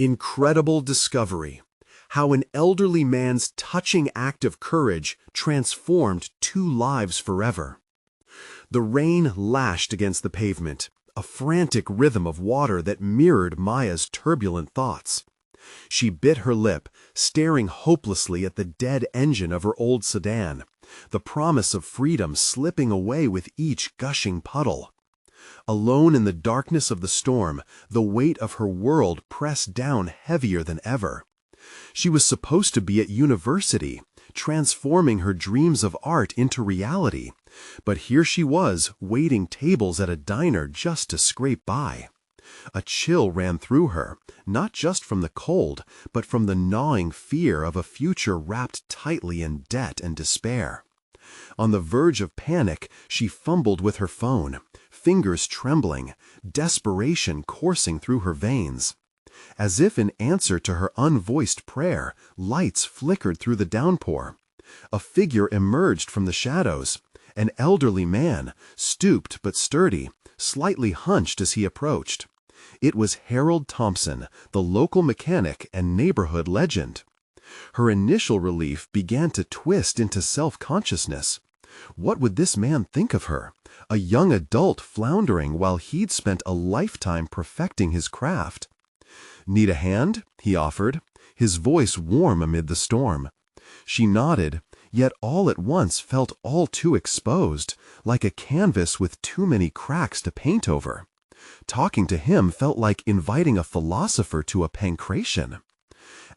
Incredible discovery. How an elderly man's touching act of courage transformed 2 lives forever. The rain lashed against the pavement, a frantic rhythm of water that mirrored Maya's turbulent thoughts. She bit her lip, staring hopelessly at the dead engine of her old sedan, the promise of freedom slipping away with each gushing puddle. Alone in the darkness of the storm, the weight of her world pressed down heavier than ever. She was supposed to be at university, transforming her dreams of art into reality, but here she was, waiting tables at a diner just to scrape by. A chill ran through her, not just from the cold, but from the gnawing fear of a future wrapped tightly in debt and despair. On the verge of panic, she fumbled with her phone, fingers trembling, desperation coursing through her veins. As if in answer to her unvoiced prayer, lights flickered through the downpour. A figure emerged from the shadows, an elderly man, stooped but sturdy, slightly hunched as he approached. It was Harold Thompson, the local mechanic and neighborhood legend. Her initial relief began to twist into self-consciousness. What would this man think of her, a young adult floundering while he'd spent a lifetime perfecting his craft? "Need a hand?" he offered, his voice warm amid the storm. She nodded, yet all at once felt all too exposed, like a canvas with too many cracks to paint over. Talking to him felt like inviting a philosopher to a pancration.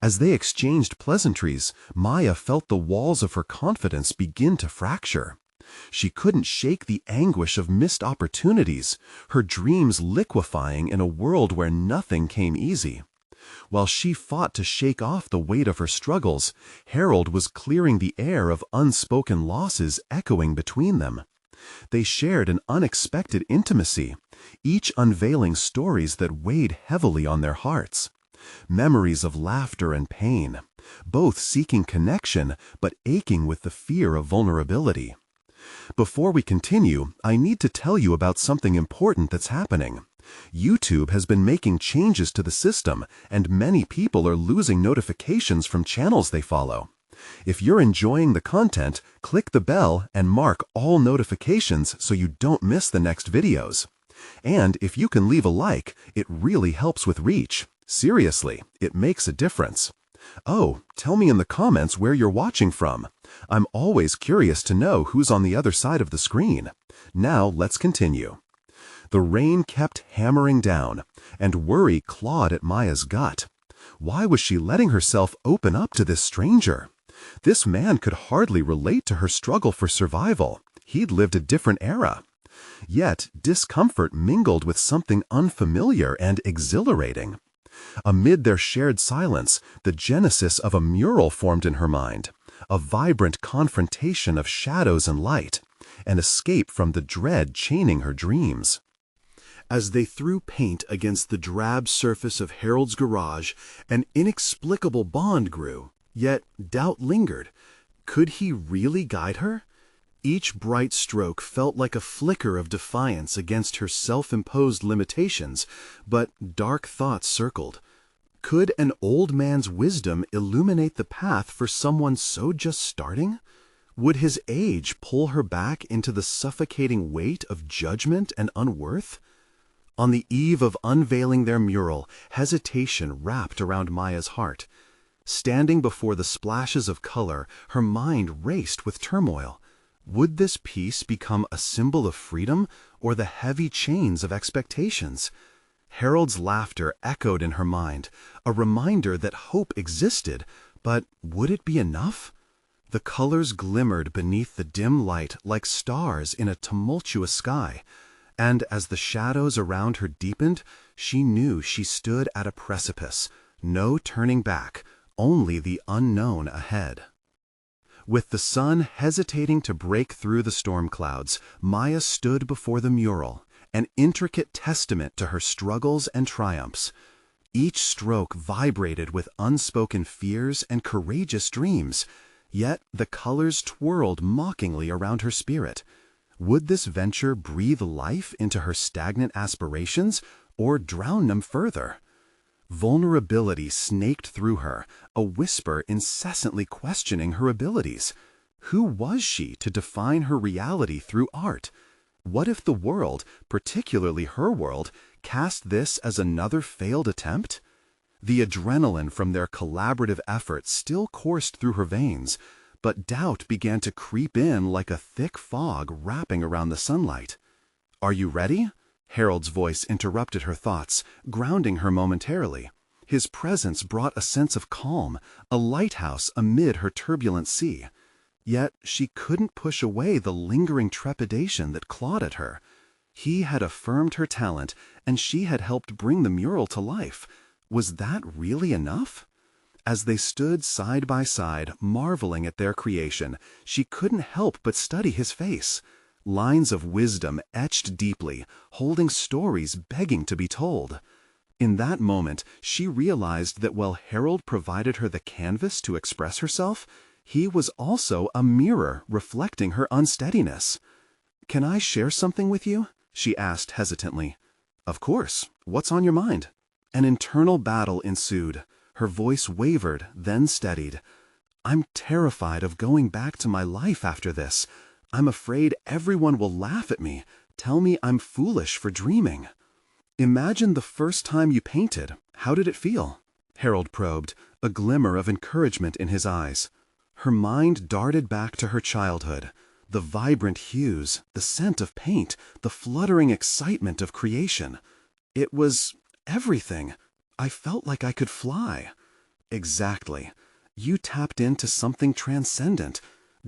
As they exchanged pleasantries, Maya felt the walls of her confidence begin to fracture. She couldn't shake the anguish of missed opportunities, her dreams liquefying in a world where nothing came easy. While she fought to shake off the weight of her struggles, Harold was clearing the air of unspoken losses echoing between them. They shared an unexpected intimacy, each unveiling stories that weighed heavily on their hearts. Memories of laughter and pain, both seeking connection but aching with the fear of vulnerability. Before we continue, I need to tell you about something important that's happening. YouTube has been making changes to the system, and many people are losing notifications from channels they follow. If you're enjoying the content, click the bell and mark all notifications so you don't miss the next videos. And if you can leave a like, it really helps with reach. Seriously, it makes a difference. Oh, tell me in the comments where you're watching from. I'm always curious to know who's on the other side of the screen. Now let's continue. The rain kept hammering down, and worry clawed at Maya's gut. Why was she letting herself open up to this stranger? This man could hardly relate to her struggle for survival. He'd lived a different era. Yet discomfort mingled with something unfamiliar and exhilarating. Amid their shared silence, the genesis of a mural formed in her mind, a vibrant confrontation of shadows and light, an escape from the dread chaining her dreams. As they threw paint against the drab surface of Harold's garage, an inexplicable bond grew, yet doubt lingered. Could he really guide her? Each bright stroke felt like a flicker of defiance against her self-imposed limitations, but dark thoughts circled. Could an old man's wisdom illuminate the path for someone so just starting? Would his age pull her back into the suffocating weight of judgment and unworth? On the eve of unveiling their mural, hesitation wrapped around Maya's heart. Standing before the splashes of color, her mind raced with turmoil. Would this piece become a symbol of freedom or the heavy chains of expectations? Harold's laughter echoed in her mind, a reminder that hope existed, but would it be enough? The colors glimmered beneath the dim light like stars in a tumultuous sky, and as the shadows around her deepened, she knew she stood at a precipice, no turning back, only the unknown ahead. With the sun hesitating to break through the storm clouds, Maya stood before the mural, an intricate testament to her struggles and triumphs. Each stroke vibrated with unspoken fears and courageous dreams, yet the colors twirled mockingly around her spirit. Would this venture breathe life into her stagnant aspirations, or drown them further? Vulnerability snaked through her, a whisper incessantly questioning her abilities. Who was she to define her reality through art? What if the world, particularly her world, cast this as another failed attempt? The adrenaline from their collaborative effort still coursed through her veins, but doubt began to creep in like a thick fog wrapping around the sunlight. "Are you ready?" Harold's voice interrupted her thoughts, grounding her momentarily. His presence brought a sense of calm, a lighthouse amid her turbulent sea. Yet she couldn't push away the lingering trepidation that clawed at her. He had affirmed her talent, and she had helped bring the mural to life. Was that really enough? As they stood side by side, marveling at their creation, she couldn't help but study his face. Lines of wisdom etched deeply, holding stories begging to be told. In that moment, she realized that while Harold provided her the canvas to express herself, he was also a mirror reflecting her unsteadiness. "Can I share something with you?" she asked hesitantly. "Of course. What's on your mind?" An internal battle ensued. Her voice wavered, then steadied. "I'm terrified of going back to my life after this. I'm afraid everyone will laugh at me, tell me I'm foolish for dreaming." "Imagine the first time you painted. How did it feel?" Harold probed, a glimmer of encouragement in his eyes. Her mind darted back to her childhood. The vibrant hues, the scent of paint, the fluttering excitement of creation. "It was everything. I felt like I could fly." "Exactly. You tapped into something transcendent.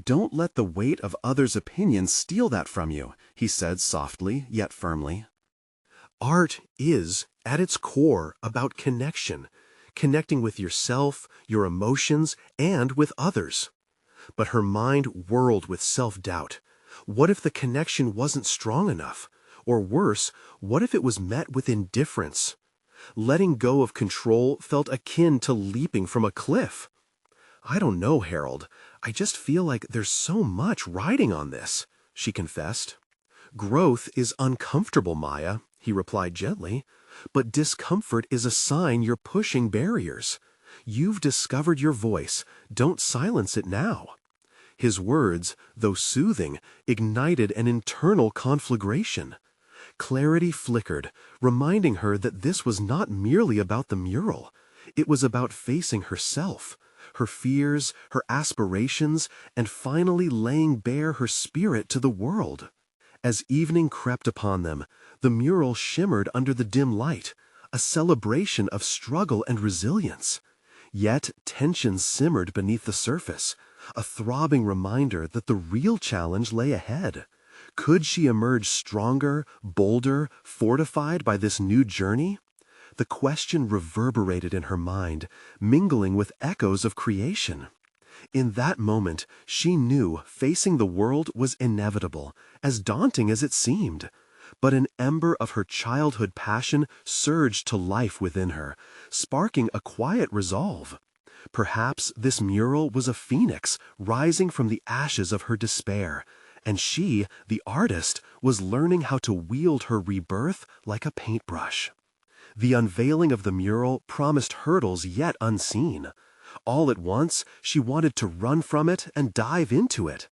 Don't let the weight of others' opinions steal that from you," he said softly yet firmly. Art is, at its core, about connection, connecting with yourself, your emotions, and with others. But her mind whirled with self-doubt. What if the connection wasn't strong enough? Or worse, what if it was met with indifference? Letting go of control felt akin to leaping from a cliff. "I don't know, Harold. I just feel like there's so much riding on this," she confessed. "Growth is uncomfortable, Maya," he replied gently, "but discomfort is a sign you're pushing barriers. You've discovered your voice. Don't silence it now." His words, though soothing, ignited an internal conflagration. Clarity flickered, reminding her that this was not merely about the mural. It was about facing herself, her fears, her aspirations, and finally laying bare her spirit to the world. As evening crept upon them, the mural shimmered under the dim light, a celebration of struggle and resilience. Yet tension simmered beneath the surface, a throbbing reminder that the real challenge lay ahead. Could she emerge stronger, bolder, fortified by this new journey? The question reverberated in her mind, mingling with echoes of creation. In that moment, she knew facing the world was inevitable, as daunting as it seemed. But an ember of her childhood passion surged to life within her, sparking a quiet resolve. Perhaps this mural was a phoenix rising from the ashes of her despair, and she, the artist, was learning how to wield her rebirth like a paintbrush. The unveiling of the mural promised hurdles yet unseen. All at once, she wanted to run from it and dive into it.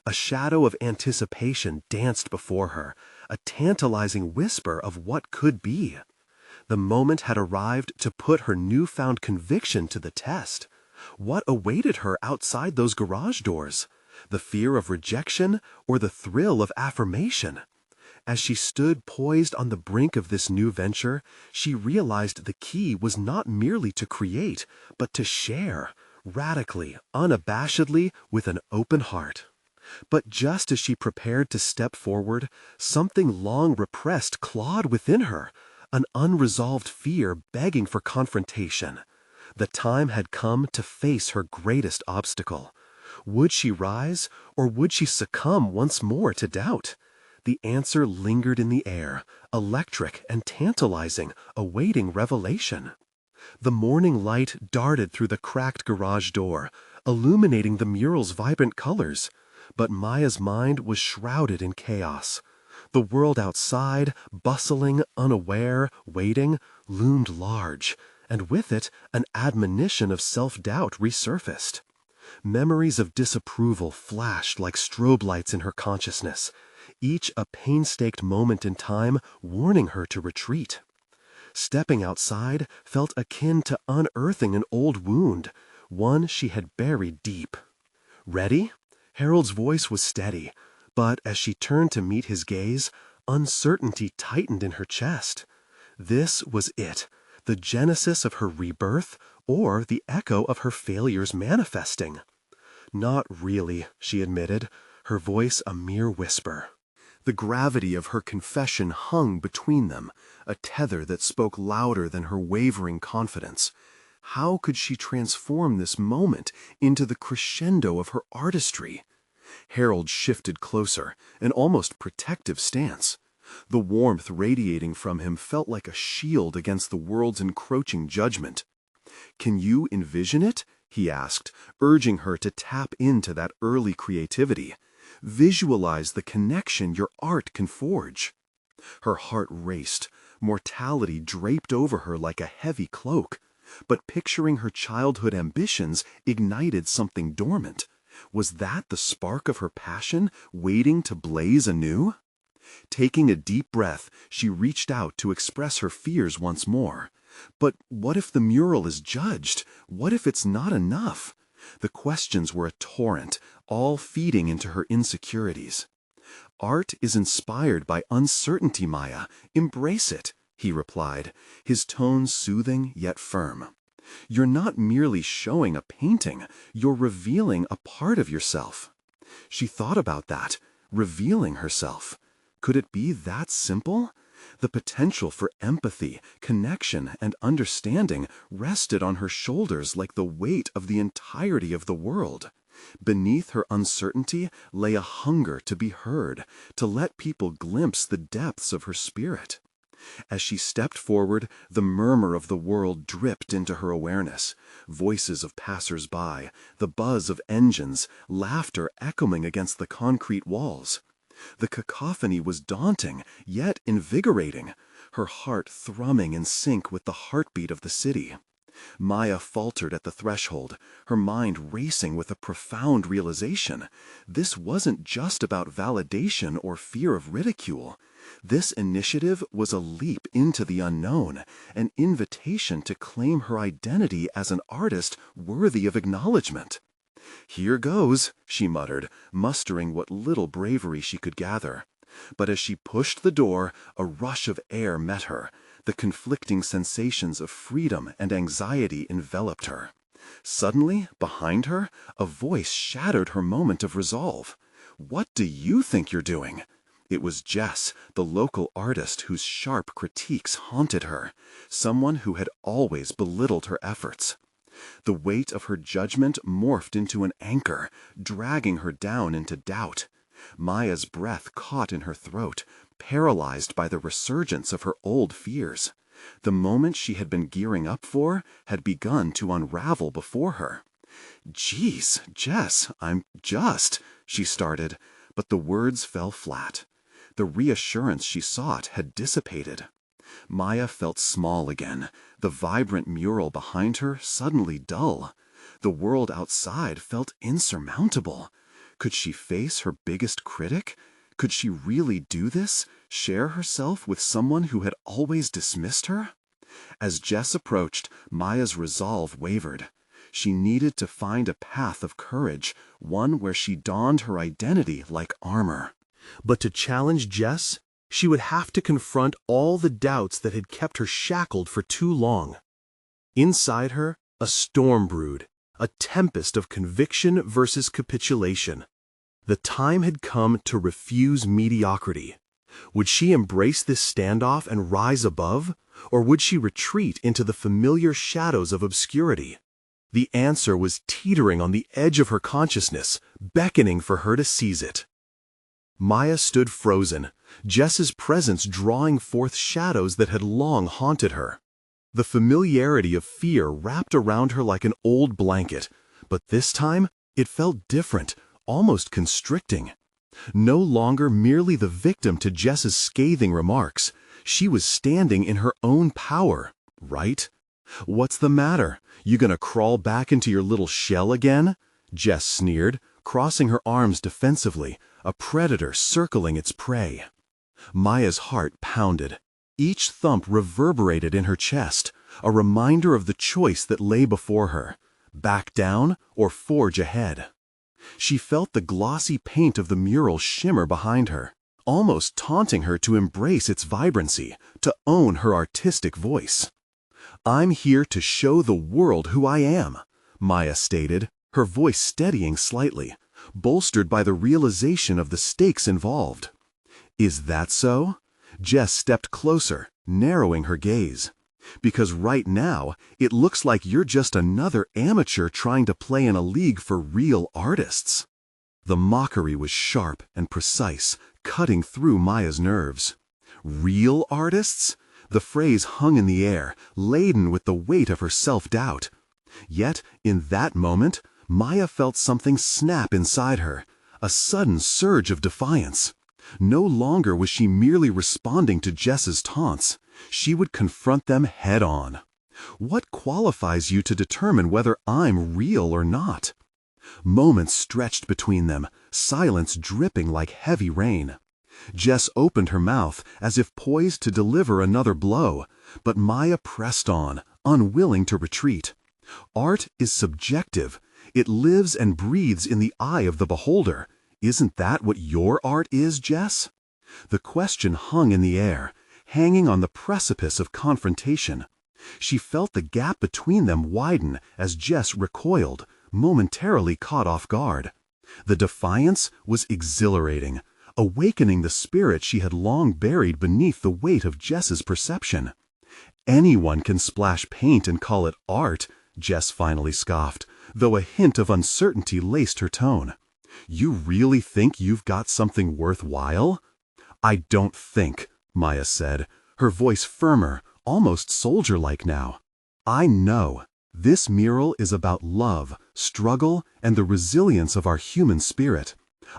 A shadow of anticipation danced before her, a tantalizing whisper of what could be. The moment had arrived to put her newfound conviction to the test. What awaited her outside those garage doors? The fear of rejection or the thrill of affirmation? As she stood poised on the brink of this new venture, she realized the key was not merely to create, but to share, radically, unabashedly, with an open heart. But just as she prepared to step forward, something long repressed clawed within her, an unresolved fear begging for confrontation. The time had come to face her greatest obstacle. Would she rise, or would she succumb once more to doubt? The answer lingered in the air, electric and tantalizing, awaiting revelation. The morning light darted through the cracked garage door, illuminating the mural's vibrant colors. But Maya's mind was shrouded in chaos. The world outside, bustling, unaware, waiting, loomed large, and with it, an admonition of self-doubt resurfaced. Memories of disapproval flashed like strobe lights in her consciousness, each a painstaking moment in time warning her to retreat. Stepping outside felt akin to unearthing an old wound, one she had buried deep. "Ready?" Harold's voice was steady, but as she turned to meet his gaze, uncertainty tightened in her chest. This was it, the genesis of her rebirth, or the echo of her failures manifesting. "Not really," she admitted, her voice a mere whisper. The gravity of her confession hung between them, a tether that spoke louder than her wavering confidence. How could she transform this moment into the crescendo of her artistry? Harold shifted closer, an almost protective stance. The warmth radiating from him felt like a shield against the world's encroaching judgment. "Can you envision it?" he asked, urging her to tap into that early creativity. "Visualize the connection your art can forge." Her heart raced. Mortality draped over her like a heavy cloak. But picturing her childhood ambitions ignited something dormant. Was that the spark of her passion waiting to blaze anew? Taking a deep breath, she reached out to express her fears once more. But what if the mural is judged? What if it's not enough? The questions were a torrent, all feeding into her insecurities. "Art is inspired by uncertainty, Maya. Embrace it," he replied, his tone soothing yet firm. "You're not merely showing a painting, you're revealing a part of yourself." She thought about that, revealing herself. Could it be that simple? The potential for empathy, connection, and understanding rested on her shoulders like the weight of the entirety of the world. Beneath her uncertainty lay a hunger to be heard, to let people glimpse the depths of her spirit. As she stepped forward, the murmur of the world dripped into her awareness. Voices of passers-by, the buzz of engines, laughter echoing against the concrete walls. The cacophony was daunting, yet invigorating, her heart thrumming in sync with the heartbeat of the city. Maya faltered at the threshold, her mind racing with a profound realization. This wasn't just about validation or fear of ridicule. This initiative was a leap into the unknown, an invitation to claim her identity as an artist worthy of acknowledgement. "Here goes," she muttered, mustering what little bravery she could gather. But as she pushed the door, a rush of air met her. The conflicting sensations of freedom and anxiety enveloped her. Suddenly, behind her, a voice shattered her moment of resolve. "What do you think you're doing?" It was Jess, the local artist whose sharp critiques haunted her, someone who had always belittled her efforts. The weight of her judgment morphed into an anchor, dragging her down into doubt. Maya's breath caught in her throat, paralyzed by the resurgence of her old fears. The moment she had been gearing up for had begun to unravel before her. "Geez, Jess, she started, but the words fell flat. The reassurance she sought had dissipated. Maya felt small again, the vibrant mural behind her suddenly dull. The world outside felt insurmountable. Could she face her biggest critic? Could she really do this, share herself with someone who had always dismissed her? As Jess approached, Maya's resolve wavered. She needed to find a path of courage, one where she donned her identity like armor. But to challenge Jess, she would have to confront all the doubts that had kept her shackled for too long. Inside her, a storm brewed, a tempest of conviction versus capitulation. The time had come to refuse mediocrity. Would she embrace this standoff and rise above, or would she retreat into the familiar shadows of obscurity? The answer was teetering on the edge of her consciousness, beckoning for her to seize it. Maya stood frozen, Jess's presence drawing forth shadows that had long haunted her. The familiarity of fear wrapped around her like an old blanket, but this time it felt different, almost constricting. No longer merely the victim to Jess's scathing remarks, she was standing in her own power, right? "What's the matter? You gonna crawl back into your little shell again?" Jess sneered, crossing her arms defensively, a predator circling its prey. Maya's heart pounded. Each thump reverberated in her chest, a reminder of the choice that lay before her: back down or forge ahead. She felt the glossy paint of the mural shimmer behind her, almost taunting her to embrace its vibrancy, to own her artistic voice. "I'm here to show the world who I am," Maya stated, her voice steadying slightly, bolstered by the realization of the stakes involved. "Is that so?" Jess stepped closer, narrowing her gaze. "Because right now, it looks like you're just another amateur trying to play in a league for real artists." The mockery was sharp and precise, cutting through Maya's nerves. Real artists? The phrase hung in the air, laden with the weight of her self-doubt. Yet, in that moment, Maya felt something snap inside her, a sudden surge of defiance. No longer was she merely responding to Jess's taunts. She would confront them head-on. "What qualifies you to determine whether I'm real or not?" Moments stretched between them, silence dripping like heavy rain. Jess opened her mouth as if poised to deliver another blow, but Maya pressed on, unwilling to retreat. Art is subjective. It lives and breathes in the eye of the beholder. Isn't that what your art is, Jess? The question hung in the air, hanging on the precipice of confrontation. She felt the gap between them widen as Jess recoiled, momentarily caught off guard. The defiance was exhilarating, awakening the spirit she had long buried beneath the weight of Jess's perception. "Anyone can splash paint and call it art," Jess finally scoffed, though a hint of uncertainty laced her tone. "You really think you've got something worthwhile?" "I don't think," Maya said, her voice firmer, almost soldier-like now. "I know. This mural is about love, struggle, and the resilience of our human spirit.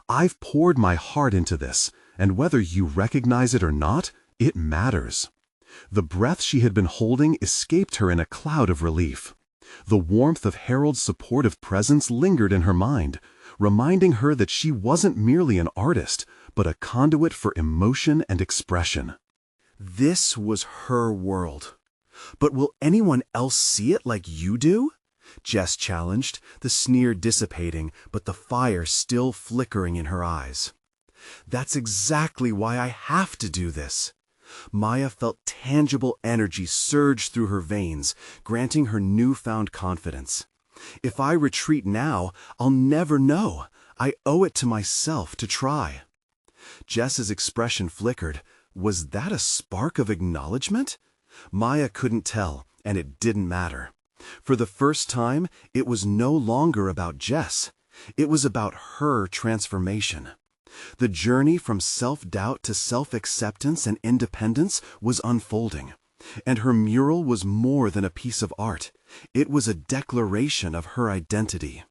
I've poured my heart into this, and whether you recognize it or not, it matters." The breath she had been holding escaped her in a cloud of relief. The warmth of Harold's supportive presence lingered in her mind, reminding her that she wasn't merely an artist, but a conduit for emotion and expression. This was her world. "But will anyone else see it like you do?" Jess challenged, the sneer dissipating, but the fire still flickering in her eyes. "That's exactly why I have to do this." Maya felt tangible energy surge through her veins, granting her newfound confidence. "If I retreat now, I'll never know. I owe it to myself to try." Jess's expression flickered. Was that a spark of acknowledgement? Maya couldn't tell, and it didn't matter. For the first time, it was no longer about Jess. It was about her transformation. The journey from self-doubt to self-acceptance and independence was unfolding, and her mural was more than a piece of art. It was a declaration of her identity.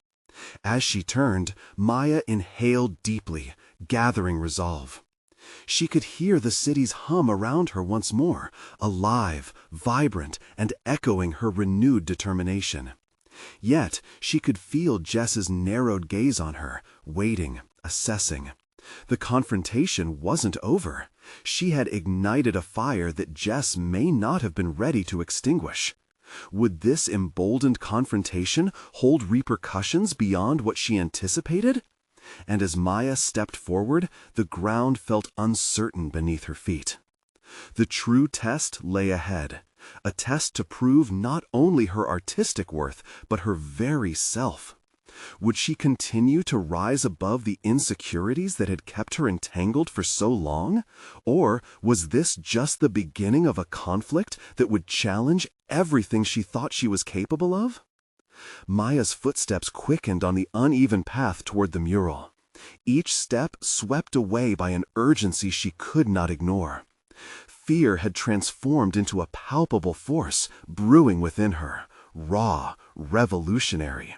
As she turned, Maya inhaled deeply, gathering resolve. She could hear the city's hum around her once more, alive, vibrant, and echoing her renewed determination. Yet she could feel Jess's narrowed gaze on her, waiting, assessing. The confrontation wasn't over. She had ignited a fire that Jess may not have been ready to extinguish. Would this emboldened confrontation hold repercussions beyond what she anticipated? And as Maya stepped forward, the ground felt uncertain beneath her feet. The true test lay ahead, a test to prove not only her artistic worth, but her very self. Would she continue to rise above the insecurities that had kept her entangled for so long? Or was this just the beginning of a conflict that would challenge everything she thought she was capable of? Maya's footsteps quickened on the uneven path toward the mural, each step swept away by an urgency she could not ignore. Fear had transformed into a palpable force, brewing within her, raw, revolutionary.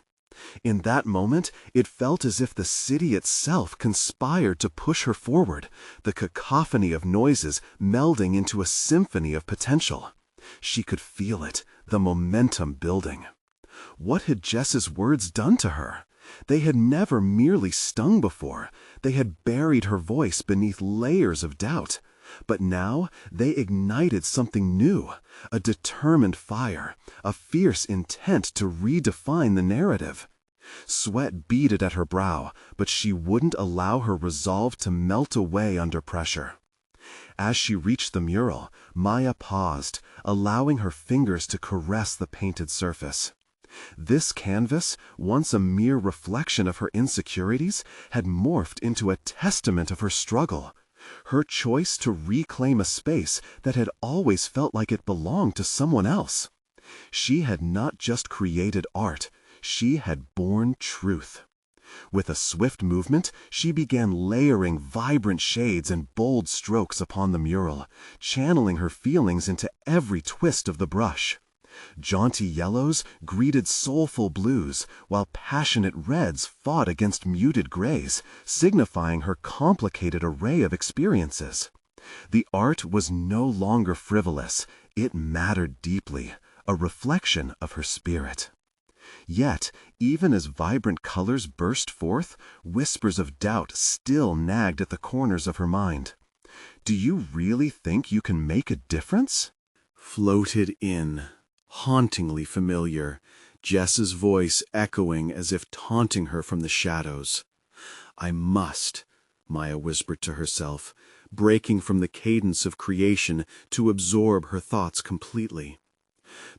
In that moment, it felt as if the city itself conspired to push her forward, the cacophony of noises melding into a symphony of potential. She could feel it, the momentum building. What had Jess's words done to her? They had never merely stung before. They had buried her voice beneath layers of doubt. But now they ignited something new, a determined fire, a fierce intent to redefine the narrative. Sweat beaded at her brow, but she wouldn't allow her resolve to melt away under pressure. As she reached the mural, Maya paused, allowing her fingers to caress the painted surface. This canvas, once a mere reflection of her insecurities, had morphed into a testament of her struggle. Her choice to reclaim a space that had always felt like it belonged to someone else. She had not just created art, she had born truth. With a swift movement, she began layering vibrant shades and bold strokes upon the mural, channeling her feelings into every twist of the brush. Jaunty yellows greeted soulful blues, while passionate reds fought against muted grays, signifying her complicated array of experiences. The art was no longer frivolous, it mattered deeply, a reflection of her spirit. Yet, even as vibrant colors burst forth, whispers of doubt still nagged at the corners of her mind. "Do you really think you can make a difference?" Floated in, hauntingly familiar, Jess's voice echoing as if taunting her from the shadows. "I must," Maya whispered to herself, breaking from the cadence of creation to absorb her thoughts completely.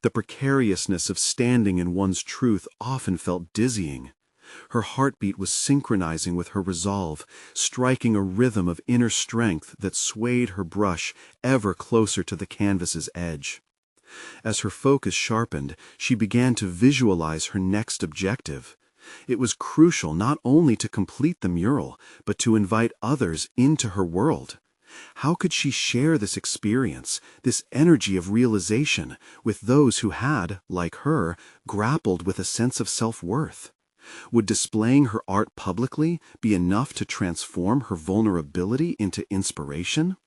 The precariousness of standing in one's truth often felt dizzying. Her heartbeat was synchronizing with her resolve, striking a rhythm of inner strength that swayed her brush ever closer to the canvas's edge. As her focus sharpened, she began to visualize her next objective. It was crucial not only to complete the mural, but to invite others into her world. How could she share this experience, this energy of realization, with those who had, like her, grappled with a sense of self-worth? Would displaying her art publicly be enough to transform her vulnerability into inspiration?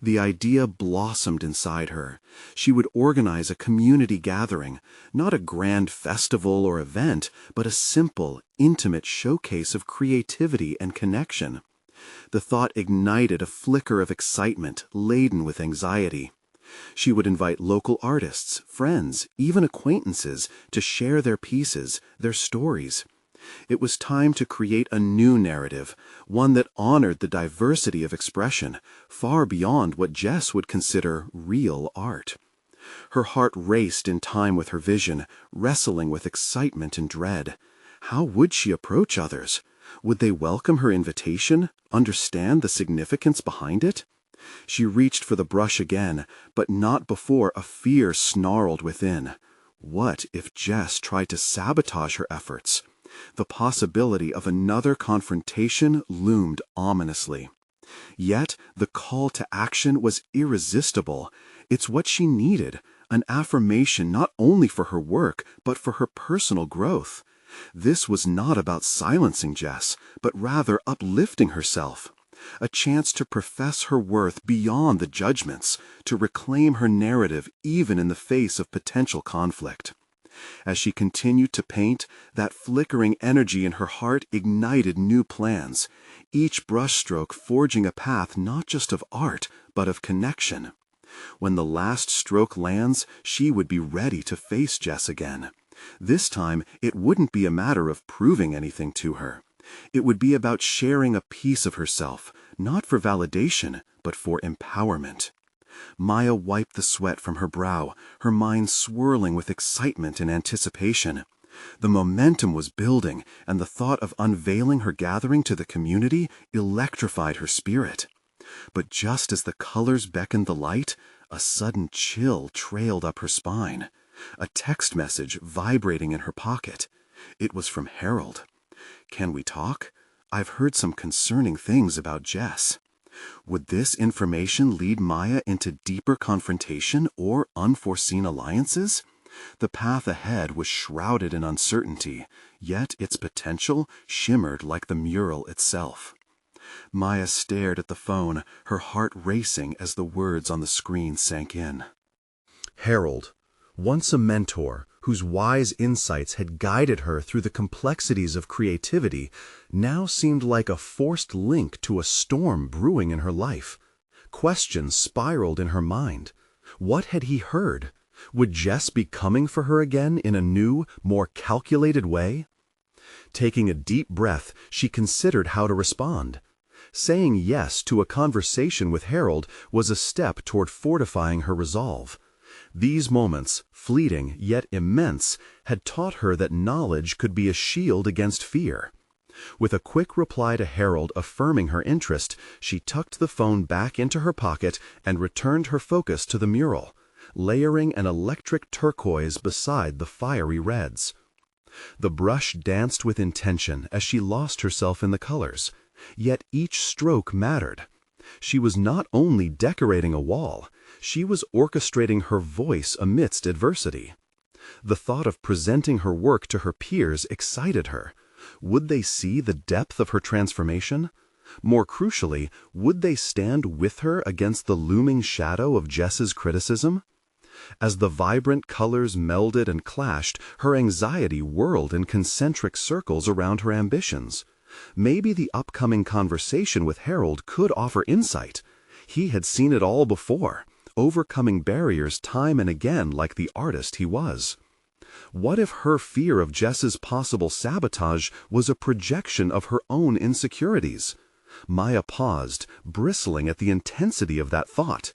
The idea blossomed inside her. She would organize a community gathering, not a grand festival or event, but a simple, intimate showcase of creativity and connection. The thought ignited a flicker of excitement laden with anxiety. She would invite local artists, friends, even acquaintances to share their pieces, their stories. It was time to create a new narrative, one that honored the diversity of expression, far beyond what Jess would consider real art. Her heart raced in time with her vision, wrestling with excitement and dread. How would she approach others? Would they welcome her invitation, understand the significance behind it? She reached for the brush again, but not before a fear snarled within. What if Jess tried to sabotage her efforts? The possibility of another confrontation loomed ominously. Yet the call to action was irresistible. It's what she needed, an affirmation not only for her work, but for her personal growth. This was not about silencing Jess, but rather uplifting herself. A chance to profess her worth beyond the judgments, to reclaim her narrative even in the face of potential conflict. As she continued to paint, that flickering energy in her heart ignited new plans, each brushstroke forging a path not just of art, but of connection. When the last stroke lands, she would be ready to face Jess again. This time, it wouldn't be a matter of proving anything to her. It would be about sharing a piece of herself, not for validation, but for empowerment. Maya wiped the sweat from her brow, her mind swirling with excitement and anticipation. The momentum was building, and the thought of unveiling her gathering to the community electrified her spirit. But just as the colors beckoned the light, a sudden chill trailed up her spine. A text message vibrating in her pocket. It was from Harold. "Can we talk? I've heard some concerning things about Jess." Would this information lead Maya into deeper confrontation or unforeseen alliances? The path ahead was shrouded in uncertainty, yet its potential shimmered like the mural itself. Maya stared at the phone, her heart racing as the words on the screen sank in. Harold, once a mentor whose wise insights had guided her through the complexities of creativity, now seemed like a forced link to a storm brewing in her life. Questions spiraled in her mind. What had he heard? Would Jess be coming for her again in a new, more calculated way? Taking a deep breath, she considered how to respond. Saying yes to a conversation with Harold was a step toward fortifying her resolve. These moments, fleeting yet immense, had taught her that knowledge could be a shield against fear. With a quick reply to Harold affirming her interest, she tucked the phone back into her pocket and returned her focus to the mural, layering an electric turquoise beside the fiery reds. The brush danced with intention as she lost herself in the colors, yet each stroke mattered. She was not only decorating a wall, she was orchestrating her voice amidst adversity. The thought of presenting her work to her peers excited her. Would they see the depth of her transformation? More crucially, would they stand with her against the looming shadow of Jess's criticism? As the vibrant colors melded and clashed, her anxiety whirled in concentric circles around her ambitions. Maybe the upcoming conversation with Harold could offer insight. He had seen it all before, overcoming barriers time and again like the artist he was. What if her fear of Jess's possible sabotage was a projection of her own insecurities? Maya paused, bristling at the intensity of that thought.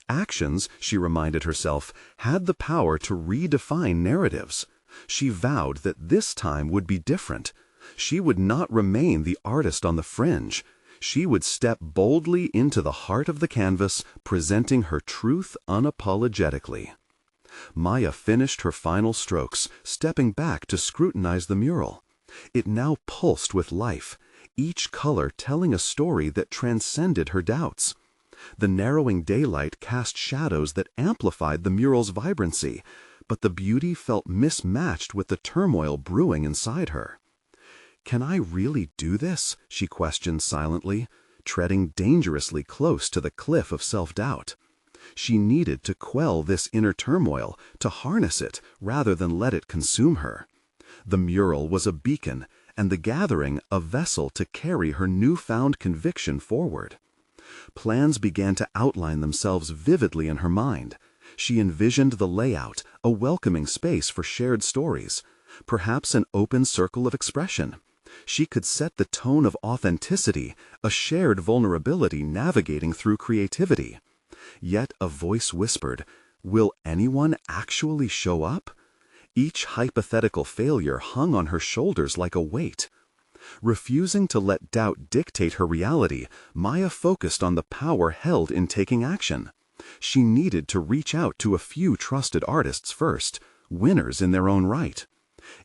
Actions, she reminded herself, had the power to redefine narratives. She vowed that this time would be different. She would not remain the artist on the fringe. She would step boldly into the heart of the canvas, presenting her truth unapologetically. Maya finished her final strokes, stepping back to scrutinize the mural. It now pulsed with life, each color telling a story that transcended her doubts. The narrowing daylight cast shadows that amplified the mural's vibrancy, but the beauty felt mismatched with the turmoil brewing inside her. "Can I really do this?" she questioned silently, treading dangerously close to the cliff of self-doubt. She needed to quell this inner turmoil, to harness it rather than let it consume her. The mural was a beacon, and the gathering a vessel to carry her newfound conviction forward. Plans began to outline themselves vividly in her mind. She envisioned the layout, a welcoming space for shared stories, perhaps an open circle of expression. She could set the tone of authenticity, a shared vulnerability navigating through creativity. Yet a voice whispered, "Will anyone actually show up?" Each hypothetical failure hung on her shoulders like a weight. Refusing to let doubt dictate her reality, Maya focused on the power held in taking action. She needed to reach out to a few trusted artists first, winners in their own right.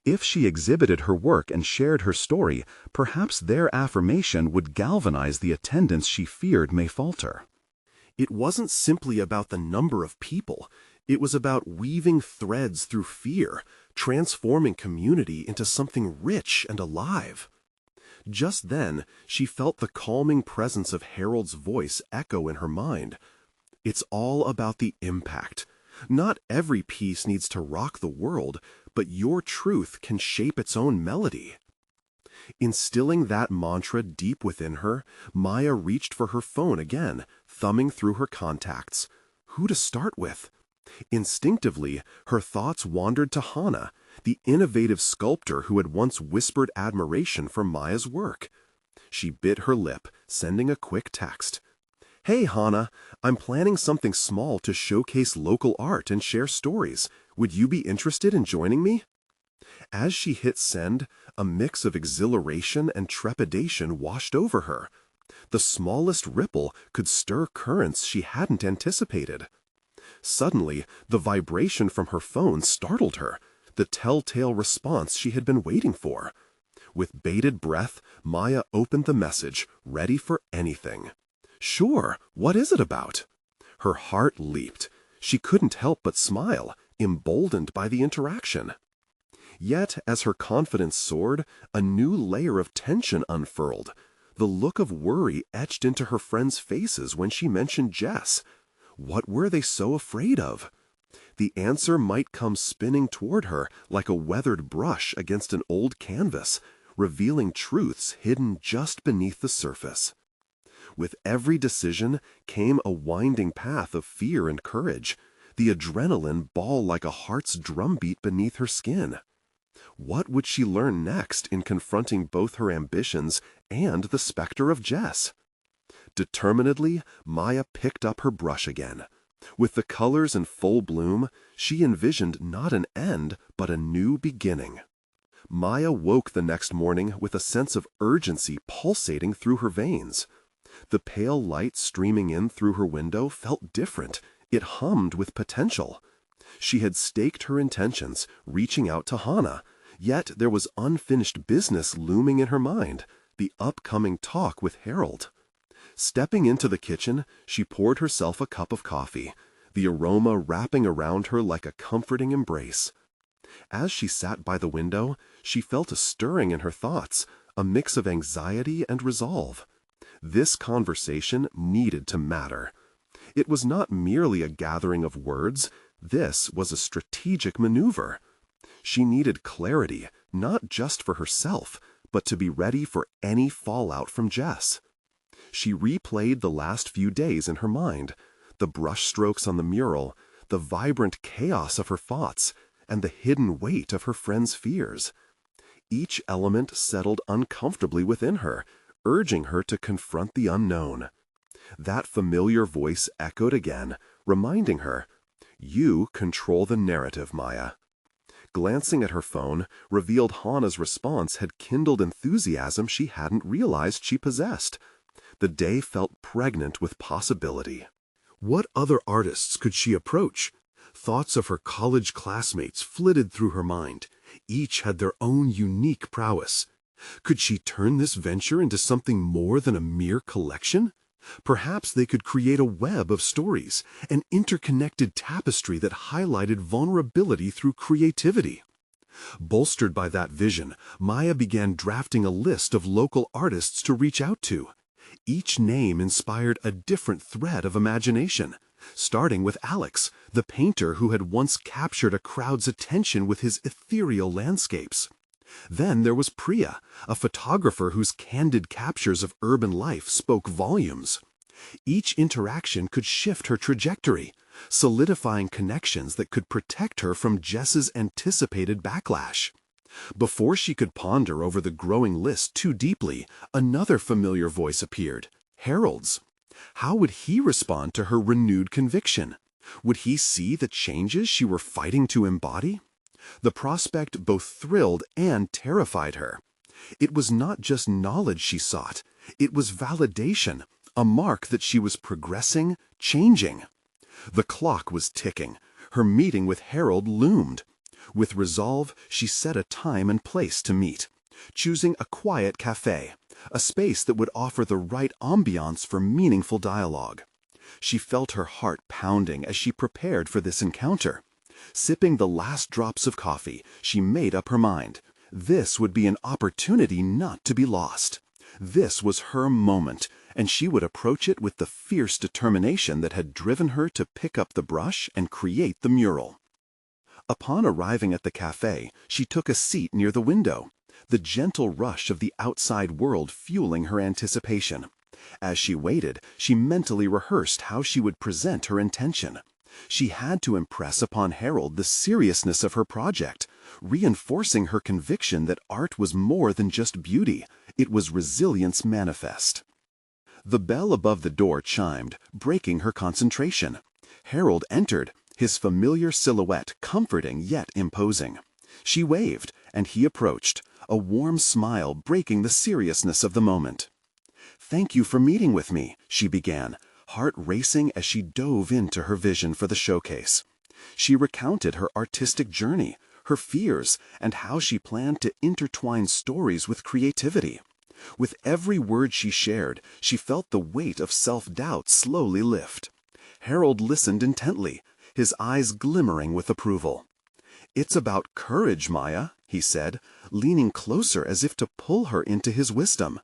If she exhibited her work and shared her story, perhaps their affirmation would galvanize the attendance she feared may falter. It wasn't simply about the number of people. It was about weaving threads through fear, transforming community into something rich and alive. Just then, she felt the calming presence of Harold's voice echo in her mind. It's all about the impact. Not every piece needs to rock the world, but your truth can shape its own melody. Instilling that mantra deep within her, Maya reached for her phone again, thumbing through her contacts. Who to start with? Instinctively, her thoughts wandered to Hannah, the innovative sculptor who had once whispered admiration for Maya's work. She bit her lip, sending a quick text. "Hey, Hannah, I'm planning something small to showcase local art and share stories. Would you be interested in joining me?" As she hit send, a mix of exhilaration and trepidation washed over her. The smallest ripple could stir currents she hadn't anticipated. Suddenly, the vibration from her phone startled her, the telltale response she had been waiting for. With bated breath, Maya opened the message, ready for anything. "Sure, what is it about?" Her heart leaped. She couldn't help but smile, emboldened by the interaction. Yet, as her confidence soared, a new layer of tension unfurled. The look of worry etched into her friends' faces when she mentioned Jess. What were they so afraid of? The answer might come spinning toward her like a weathered brush against an old canvas, revealing truths hidden just beneath the surface. With every decision came a winding path of fear and courage, the adrenaline ball like a heart's drumbeat beneath her skin. What would she learn next in confronting both her ambitions and the specter of Jess? Determinedly, Maya picked up her brush again. With the colors in full bloom, she envisioned not an end, but a new beginning. Maya woke the next morning with a sense of urgency pulsating through her veins. The pale light streaming in through her window felt different. It hummed with potential. She had staked her intentions, reaching out to Hana, yet there was unfinished business looming in her mind, the upcoming talk with Harold. Stepping into the kitchen, she poured herself a cup of coffee, the aroma wrapping around her like a comforting embrace. As she sat by the window, she felt a stirring in her thoughts, a mix of anxiety and resolve. This conversation needed to matter. It was not merely a gathering of words, this was a strategic maneuver. She needed clarity, not just for herself, but to be ready for any fallout from Jess. She replayed the last few days in her mind, the brushstrokes on the mural, the vibrant chaos of her thoughts, and the hidden weight of her friend's fears. Each element settled uncomfortably within her, urging her to confront the unknown. That familiar voice echoed again, reminding her, "You control the narrative, Maya." Glancing at her phone revealed Hana's response had kindled enthusiasm she hadn't realized she possessed. The day felt pregnant with possibility. What other artists could she approach? Thoughts of her college classmates flitted through her mind. Each had their own unique prowess. Could she turn this venture into something more than a mere collection? Perhaps they could create a web of stories, an interconnected tapestry that highlighted vulnerability through creativity. Bolstered by that vision, Maya began drafting a list of local artists to reach out to. Each name inspired a different thread of imagination, starting with Alex, the painter who had once captured a crowd's attention with his ethereal landscapes. Then there was Priya, a photographer whose candid captures of urban life spoke volumes. Each interaction could shift her trajectory, solidifying connections that could protect her from Jess's anticipated backlash. Before she could ponder over the growing list too deeply, another familiar voice appeared, Harold's. How would he respond to her renewed conviction? Would he see the changes she were fighting to embody? The prospect both thrilled and terrified her. It was not just knowledge she sought, it was validation, a mark that she was progressing, changing. The clock was ticking. Her meeting with Harold loomed. With resolve, she set a time and place to meet, choosing a quiet cafe, a space that would offer the right ambiance for meaningful dialogue. She felt her heart pounding as she prepared for this encounter. Sipping the last drops of coffee, she made up her mind. This would be an opportunity not to be lost. This was her moment, and she would approach it with the fierce determination that had driven her to pick up the brush and create the mural. Upon arriving at the cafe, she took a seat near the window, the gentle rush of the outside world fueling her anticipation. As she waited, she mentally rehearsed how she would present her intention. She had to impress upon Harold the seriousness of her project, reinforcing her conviction that art was more than just beauty, it was resilience manifest. The bell above the door chimed, breaking her concentration. Harold entered, his familiar silhouette comforting yet imposing. She waved, and he approached, a warm smile breaking the seriousness of the moment. "Thank you for meeting with me," she began, heart racing as she dove into her vision for the showcase. She recounted her artistic journey, her fears, and how she planned to intertwine stories with creativity. With every word she shared, she felt the weight of self-doubt slowly lift. Harold listened intently, his eyes glimmering with approval. "It's about courage, Maya," he said, leaning closer as if to pull her into his wisdom.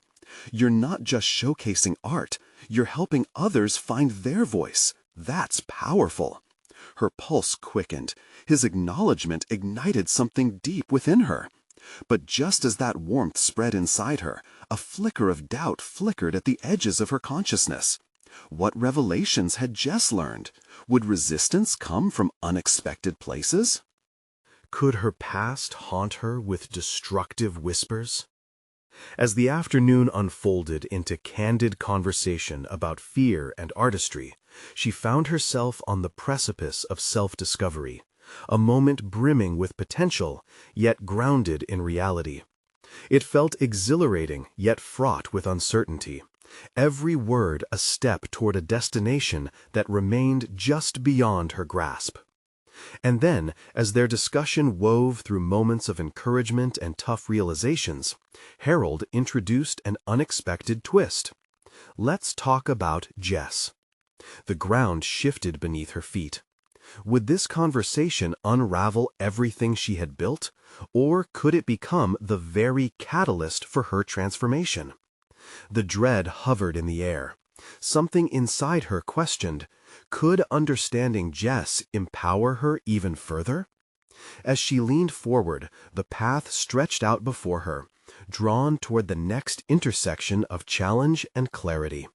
"You're not just showcasing art, you're helping others find their voice. That's powerful." Her pulse quickened. His acknowledgment ignited something deep within her. But just as that warmth spread inside her, a flicker of doubt flickered at the edges of her consciousness. What revelations had Jess learned? Would resistance come from unexpected places? Could her past haunt her with destructive whispers? As the afternoon unfolded into candid conversation about fear and artistry, she found herself on the precipice of self-discovery, a moment brimming with potential, yet grounded in reality. It felt exhilarating, yet fraught with uncertainty. Every word a step toward a destination that remained just beyond her grasp. And then, as their discussion wove through moments of encouragement and tough realizations, Harold introduced an unexpected twist. Let's talk about Jess. The ground shifted beneath her feet. Would this conversation unravel everything she had built, or could it become the very catalyst for her transformation? The dread hovered in the air. Something inside her questioned, could understanding Jess empower her even further? As she leaned forward, the path stretched out before her, drawn toward the next intersection of challenge and clarity.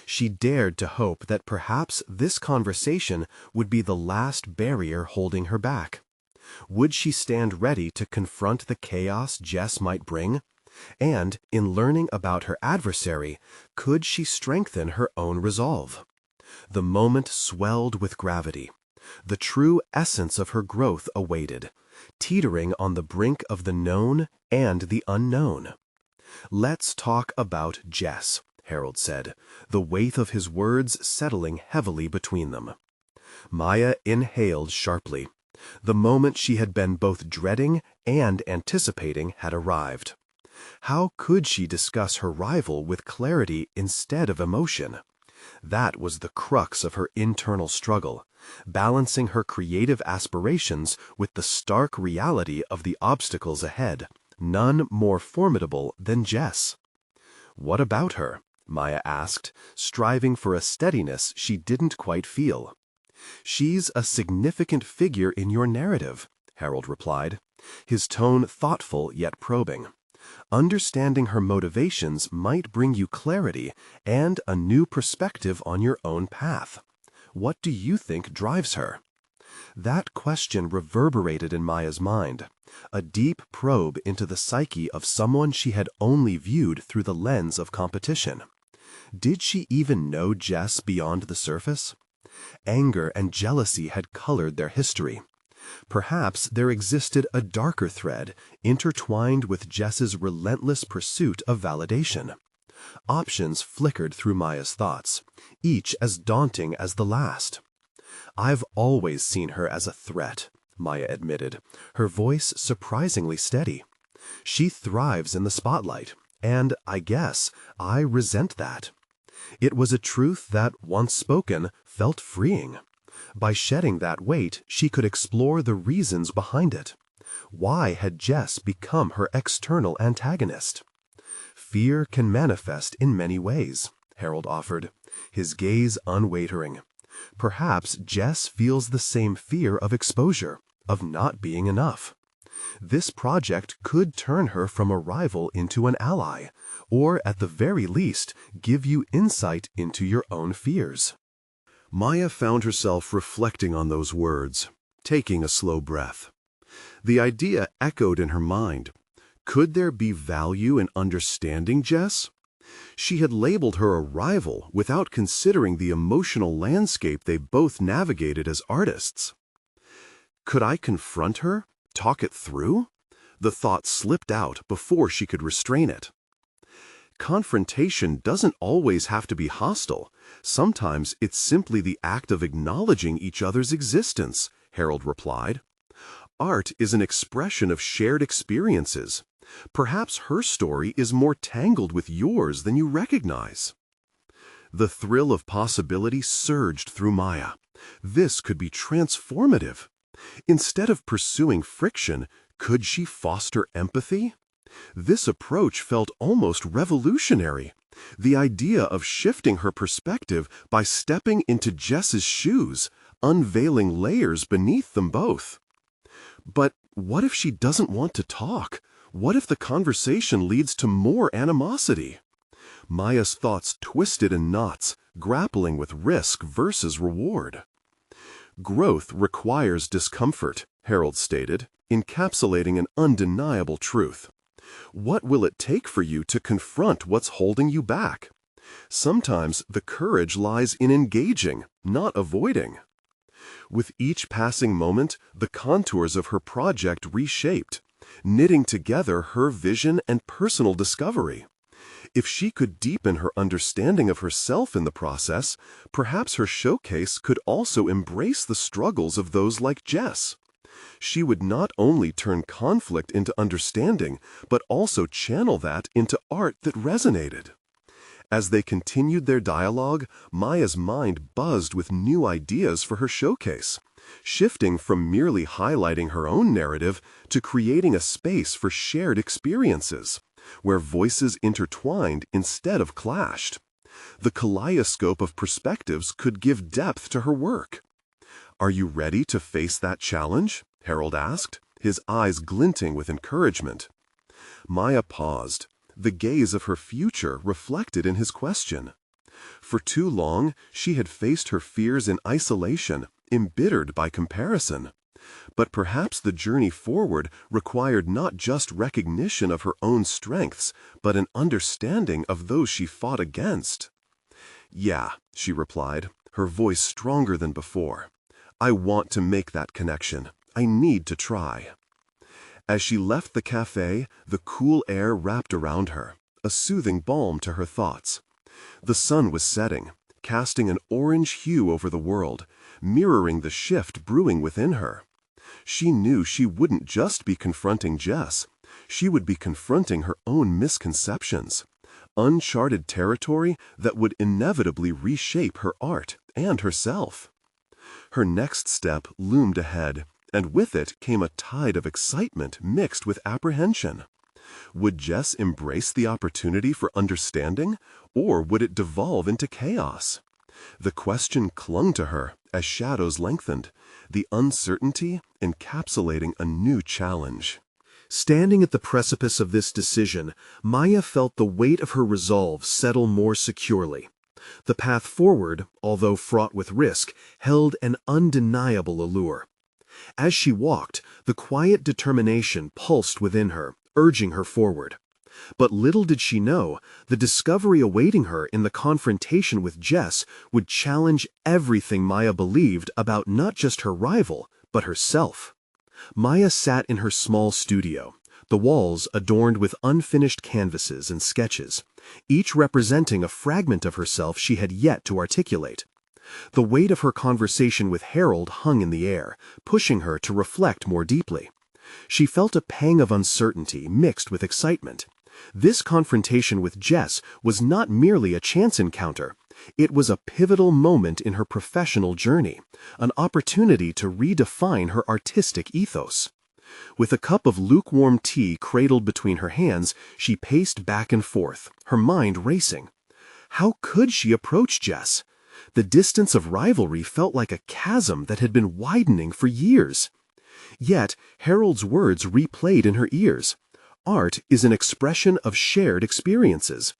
She dared to hope that perhaps this conversation would be the last barrier holding her back. Would she stand ready to confront the chaos Jess might bring? And, in learning about her adversary, could she strengthen her own resolve? The moment swelled with gravity. The true essence of her growth awaited, teetering on the brink of the known and the unknown. "Let's talk about Jess," Harold said, the weight of his words settling heavily between them. Maya inhaled sharply. The moment she had been both dreading and anticipating had arrived. How could she discuss her rival with clarity instead of emotion? That was the crux of her internal struggle, balancing her creative aspirations with the stark reality of the obstacles ahead, none more formidable than Jess. "What about her?" Maya asked, striving for a steadiness she didn't quite feel. "She's a significant figure in your narrative," Harold replied, his tone thoughtful yet probing. "Understanding her motivations might bring you clarity and a new perspective on your own path. What do you think drives her?" That question reverberated in Maya's mind, a deep probe into the psyche of someone she had only viewed through the lens of competition. Did she even know Jess beyond the surface? Anger and jealousy had colored their history. Perhaps there existed a darker thread intertwined with Jess's relentless pursuit of validation. Options flickered through Maya's thoughts, each as daunting as the last. "I've always seen her as a threat," Maya admitted, her voice surprisingly steady. "She thrives in the spotlight, and I guess I resent that." It was a truth that, once spoken, felt freeing. By shedding that weight, she could explore the reasons behind it. Why had Jess become her external antagonist? "Fear can manifest in many ways," Harold offered, his gaze unwavering. "Perhaps Jess feels the same fear of exposure, of not being enough. This project could turn her from a rival into an ally, or at the very least, give you insight into your own fears." Maya found herself reflecting on those words, taking a slow breath. The idea echoed in her mind. Could there be value in understanding Jess? She had labeled her a rival without considering the emotional landscape they both navigated as artists. Could I confront her? Talk it through? The thought slipped out before she could restrain it. Confrontation doesn't always have to be hostile. Sometimes it's simply the act of acknowledging each other's existence, Harold replied. Art is an expression of shared experiences. Perhaps her story is more tangled with yours than you recognize. The thrill of possibility surged through Maya. This could be transformative. Instead of pursuing friction, could she foster empathy? This approach felt almost revolutionary. The idea of shifting her perspective by stepping into Jess's shoes, unveiling layers beneath them both. But what if she doesn't want to talk? What if the conversation leads to more animosity? Maya's thoughts twisted in knots, grappling with risk versus reward. Growth requires discomfort, Harold stated, encapsulating an undeniable truth. What will it take for you to confront what's holding you back? Sometimes the courage lies in engaging, not avoiding. With each passing moment, the contours of her project reshaped, knitting together her vision and personal discovery. If she could deepen her understanding of herself in the process, perhaps her showcase could also embrace the struggles of those like Jess. She would not only turn conflict into understanding, but also channel that into art that resonated. As they continued their dialogue, Maya's mind buzzed with new ideas for her showcase, shifting from merely highlighting her own narrative to creating a space for shared experiences, where voices intertwined instead of clashed. The kaleidoscope of perspectives could give depth to her work. "Are you ready to face that challenge?" Harold asked, his eyes glinting with encouragement. Maya paused, the gaze of her future reflected in his question. For too long, she had faced her fears in isolation, embittered by comparison. But perhaps the journey forward required not just recognition of her own strengths, but an understanding of those she fought against. "Yeah," she replied, her voice stronger than before. "I want to make that connection. I need to try." As she left the cafe, the cool air wrapped around her, a soothing balm to her thoughts. The sun was setting, casting an orange hue over the world, mirroring the shift brewing within her. She knew she wouldn't just be confronting Jess, she would be confronting her own misconceptions, uncharted territory that would inevitably reshape her art and herself. Her next step loomed ahead, and with it came a tide of excitement mixed with apprehension. Would Jess embrace the opportunity for understanding, or would it devolve into chaos? The question clung to her as shadows lengthened, the uncertainty encapsulating a new challenge. Standing at the precipice of this decision, Maya felt the weight of her resolve settle more securely. The path forward, although fraught with risk, held an undeniable allure. As she walked, the quiet determination pulsed within her, urging her forward. But little did she know, the discovery awaiting her in the confrontation with Jess would challenge everything Maya believed about not just her rival, but herself. Maya sat in her small studio, the walls adorned with unfinished canvases and sketches, each representing a fragment of herself she had yet to articulate. The weight of her conversation with Harold hung in the air, pushing her to reflect more deeply. She felt a pang of uncertainty mixed with excitement. This confrontation with Jess was not merely a chance encounter. It was a pivotal moment in her professional journey, an opportunity to redefine her artistic ethos. With a cup of lukewarm tea cradled between her hands, she paced back and forth, her mind racing. How could she approach Jess? The distance of rivalry felt like a chasm that had been widening for years. Yet Harold's words replayed in her ears. Art is an expression of shared experiences.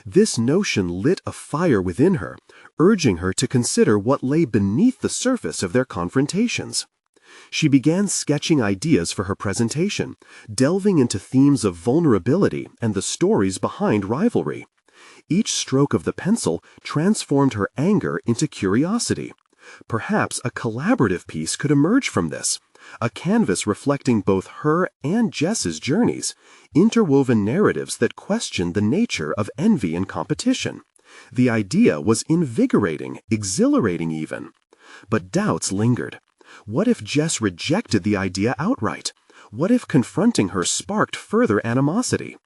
This notion lit a fire within her, urging her to consider what lay beneath the surface of their confrontations. She began sketching ideas for her presentation, delving into themes of vulnerability and the stories behind rivalry. Each stroke of the pencil transformed her anger into curiosity. Perhaps a collaborative piece could emerge from this, a canvas reflecting both her and Jess's journeys, interwoven narratives that questioned the nature of envy and competition. The idea was invigorating, exhilarating even. But doubts lingered. What if Jess rejected the idea outright? What if confronting her sparked further animosity?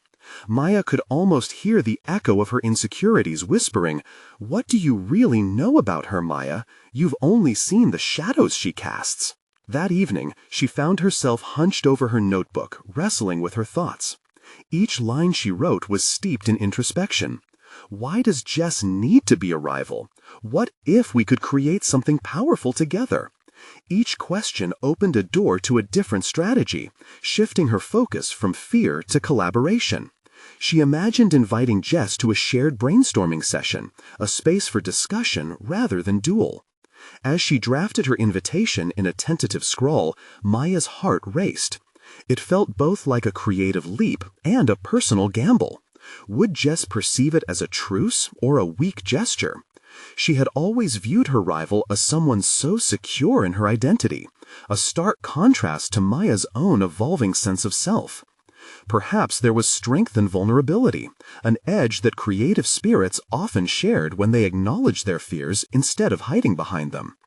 Maya could almost hear the echo of her insecurities whispering, "What do you really know about her, Maya? You've only seen the shadows she casts." That evening, she found herself hunched over her notebook, wrestling with her thoughts. Each line she wrote was steeped in introspection. Why does Jess need to be a rival? What if we could create something powerful together? Each question opened a door to a different strategy, shifting her focus from fear to collaboration. She imagined inviting Jess to a shared brainstorming session, a space for discussion rather than duel. As she drafted her invitation in a tentative scrawl, Maya's heart raced. It felt both like a creative leap and a personal gamble. Would Jess perceive it as a truce or a weak gesture? She had always viewed her rival as someone so secure in her identity, a stark contrast to Maya's own evolving sense of self. Perhaps there was strength in vulnerability, an edge that creative spirits often shared when they acknowledged their fears instead of hiding behind them.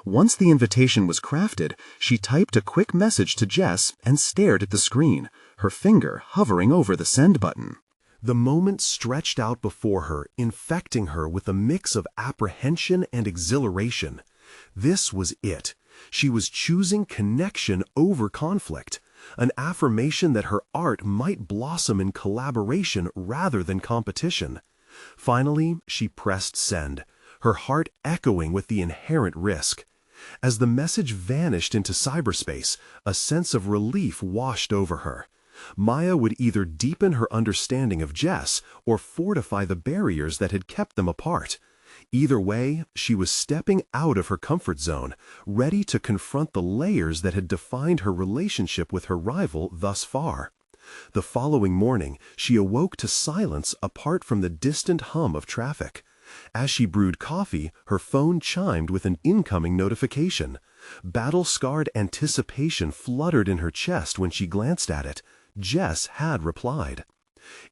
Once the invitation was crafted, she typed a quick message to Jess and stared at the screen, her finger hovering over the send button. The moment stretched out before her, infecting her with a mix of apprehension and exhilaration. This was it. She was choosing connection over conflict, an affirmation that her art might blossom in collaboration rather than competition. Finally, she pressed send, her heart echoing with the inherent risk. As the message vanished into cyberspace, a sense of relief washed over her. Maya would either deepen her understanding of Jess or fortify the barriers that had kept them apart. Either way, she was stepping out of her comfort zone, ready to confront the layers that had defined her relationship with her rival thus far. The following morning, she awoke to silence apart from the distant hum of traffic. As she brewed coffee, her phone chimed with an incoming notification. Battle-scarred anticipation fluttered in her chest when she glanced at it. Jess had replied.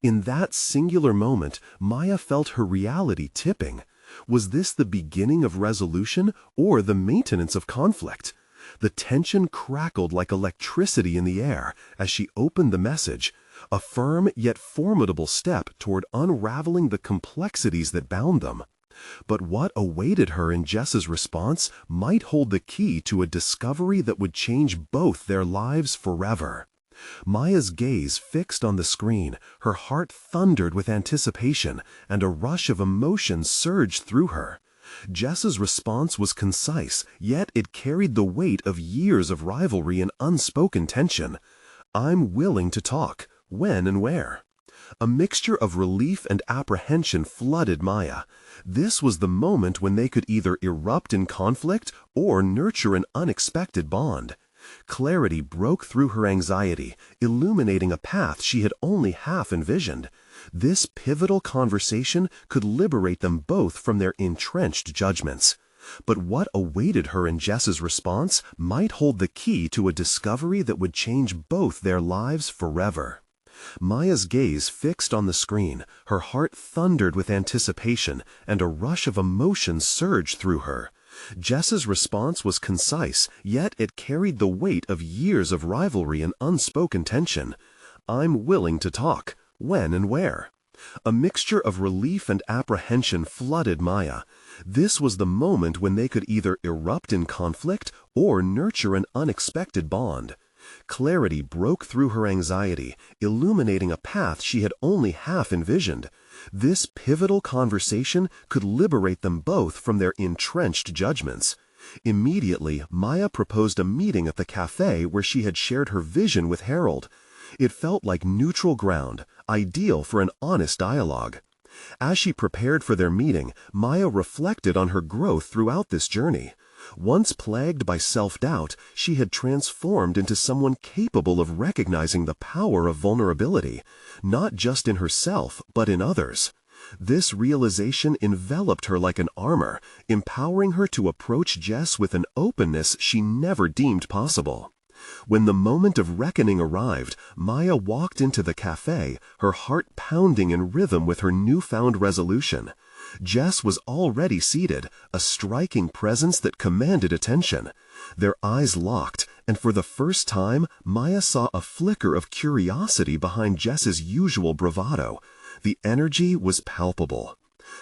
In that singular moment, Maya felt her reality tipping. Was this the beginning of resolution or the maintenance of conflict? The tension crackled like electricity in the air as she opened the message, a firm yet formidable step toward unraveling the complexities that bound them. But what awaited her in Jess's response might hold the key to a discovery that would change both their lives forever. Maya's gaze fixed on the screen, her heart thundered with anticipation, and a rush of emotion surged through her. Jess's response was concise, yet it carried the weight of years of rivalry and unspoken tension. "I'm willing to talk. When and where?" A mixture of relief and apprehension flooded Maya. This was the moment when they could either erupt in conflict or nurture an unexpected bond. Clarity broke through her anxiety, illuminating a path she had only half envisioned. This pivotal conversation could liberate them both from their entrenched judgments. But what awaited her in Jess's response might hold the key to a discovery that would change both their lives forever. Maya's gaze fixed on the screen, her heart thundered with anticipation, and a rush of emotion surged through her. Jess's response was concise, yet it carried the weight of years of rivalry and unspoken tension. "I'm willing to talk. When and where?" A mixture of relief and apprehension flooded Maya. This was the moment when they could either erupt in conflict or nurture an unexpected bond. Clarity broke through her anxiety, illuminating a path she had only half envisioned. This pivotal conversation could liberate them both from their entrenched judgments. Immediately, Maya proposed a meeting at the cafe where she had shared her vision with Harold. It felt like neutral ground, ideal for an honest dialogue. As she prepared for their meeting, Maya reflected on her growth throughout this journey. Once plagued by self-doubt, she had transformed into someone capable of recognizing the power of vulnerability, not just in herself, but in others. This realization enveloped her like an armor, empowering her to approach Jess with an openness she never deemed possible. When the moment of reckoning arrived, Maya walked into the cafe, her heart pounding in rhythm with her newfound resolution. Jess was already seated, a striking presence that commanded attention. Their eyes locked, and for the first time, Maya saw a flicker of curiosity behind Jess's usual bravado. The energy was palpable.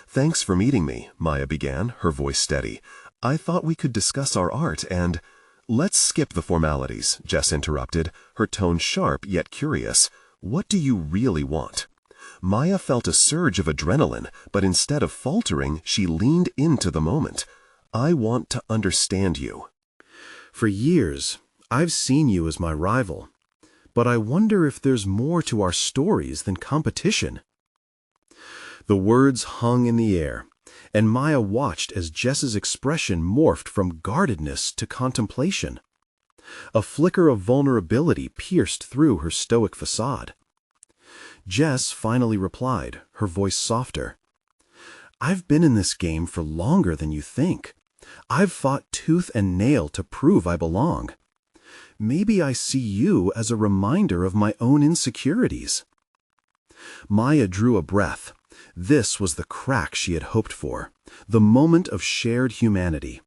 "Thanks for meeting me," Maya began, her voice steady. "I thought we could discuss our art and—" "Let's skip the formalities," Jess interrupted, her tone sharp yet curious. "What do you really want?" Maya felt a surge of adrenaline, but instead of faltering, she leaned into the moment. "I want to understand you." For years, I've seen you as my rival, but I wonder if there's more to our stories than competition. The words hung in the air, and Maya watched as Jess's expression morphed from guardedness to contemplation. A flicker of vulnerability pierced through her stoic facade. Jess finally replied, her voice softer. "I've been in this game for longer than you think. I've fought tooth and nail to prove I belong. Maybe I see you as a reminder of my own insecurities." Maya drew a breath. This was the crack she had hoped for, the moment of shared humanity.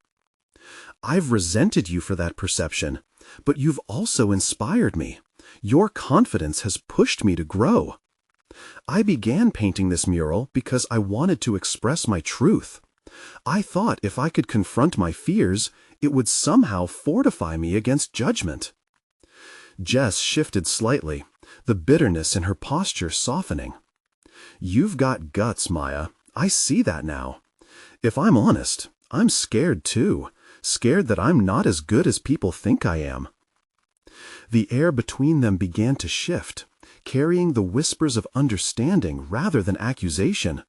"I've resented you for that perception, but you've also inspired me. Your confidence has pushed me to grow. I began painting this mural because I wanted to express my truth. I thought if I could confront my fears, it would somehow fortify me against judgment." Jess shifted slightly, the bitterness in her posture softening. "You've got guts, Maya. I see that now. If I'm honest, I'm scared too, scared that I'm not as good as people think I am." The air between them began to shift, carrying the whispers of understanding rather than accusation.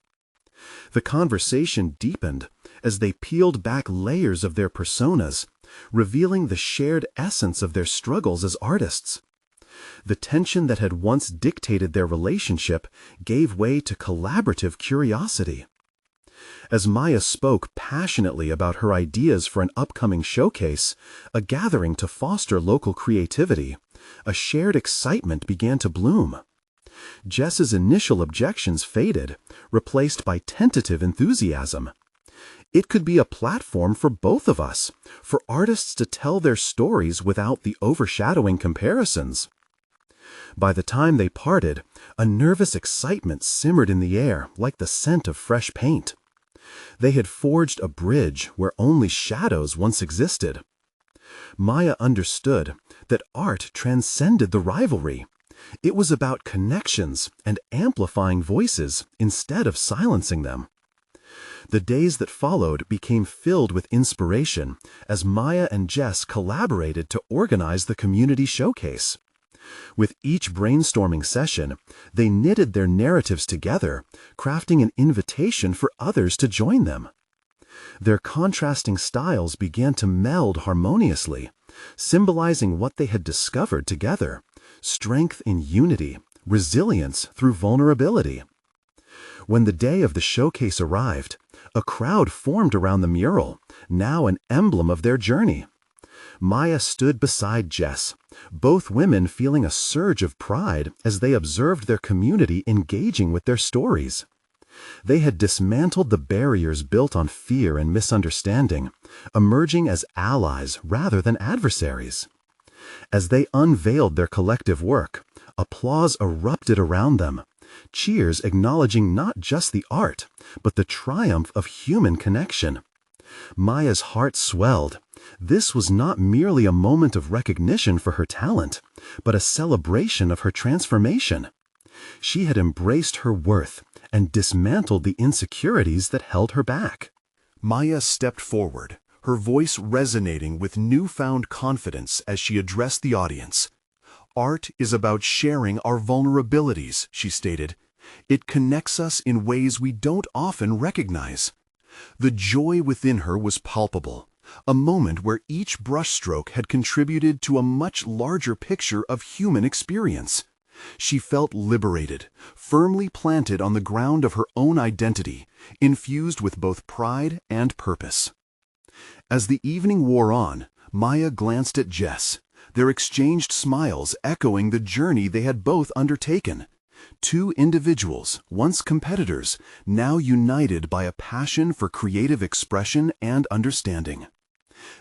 The conversation deepened as they peeled back layers of their personas, revealing the shared essence of their struggles as artists. The tension that had once dictated their relationship gave way to collaborative curiosity. As Maya spoke passionately about her ideas for an upcoming showcase, a gathering to foster local creativity, a shared excitement began to bloom. Jess's initial objections faded, replaced by tentative enthusiasm. It could be a platform for both of us, for artists to tell their stories without the overshadowing comparisons. By the time they parted, a nervous excitement simmered in the air like the scent of fresh paint. They had forged a bridge where only shadows once existed. Maya understood that art transcended the rivalry. It was about connections and amplifying voices instead of silencing them. The days that followed became filled with inspiration as Maya and Jess collaborated to organize the community showcase. With each brainstorming session, they knitted their narratives together, crafting an invitation for others to join them. Their contrasting styles began to meld harmoniously, symbolizing what they had discovered together: strength in unity, resilience through vulnerability. When the day of the showcase arrived, a crowd formed around the mural, now an emblem of their journey. Maya stood beside Jess, both women feeling a surge of pride as they observed their community engaging with their stories. They had dismantled the barriers built on fear and misunderstanding, emerging as allies rather than adversaries. As they unveiled their collective work, applause erupted around them, cheers acknowledging not just the art, but the triumph of human connection. Maya's heart swelled. This was not merely a moment of recognition for her talent, but a celebration of her transformation. She had embraced her worth and dismantled the insecurities that held her back. Maya stepped forward, her voice resonating with newfound confidence as she addressed the audience. "Art is about sharing our vulnerabilities," she stated. "It connects us in ways we don't often recognize." The joy within her was palpable, a moment where each brushstroke had contributed to a much larger picture of human experience. She felt liberated, firmly planted on the ground of her own identity, infused with both pride and purpose. As the evening wore on, Maya glanced at Jess, their exchanged smiles echoing the journey they had both undertaken. Two individuals, once competitors, now united by a passion for creative expression and understanding.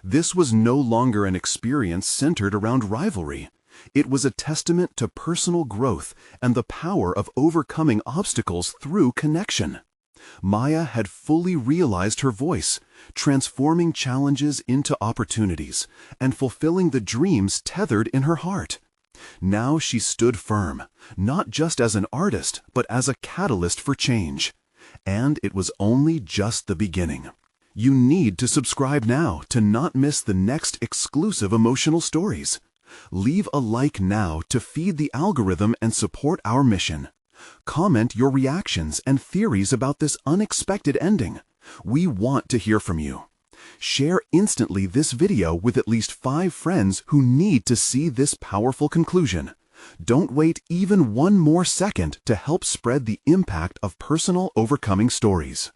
This was no longer an experience centered around rivalry. It was a testament to personal growth and the power of overcoming obstacles through connection. Maya had fully realized her voice, transforming challenges into opportunities and fulfilling the dreams tethered in her heart. Now she stood firm, not just as an artist, but as a catalyst for change. And it was only just the beginning. You need to subscribe now to not miss the next exclusive emotional stories. Leave a like now to feed the algorithm and support our mission. Comment your reactions and theories about this unexpected ending. We want to hear from you. Share instantly this video with at least 5 friends who need to see this powerful conclusion. Don't wait even one more second to help spread the impact of personal overcoming stories.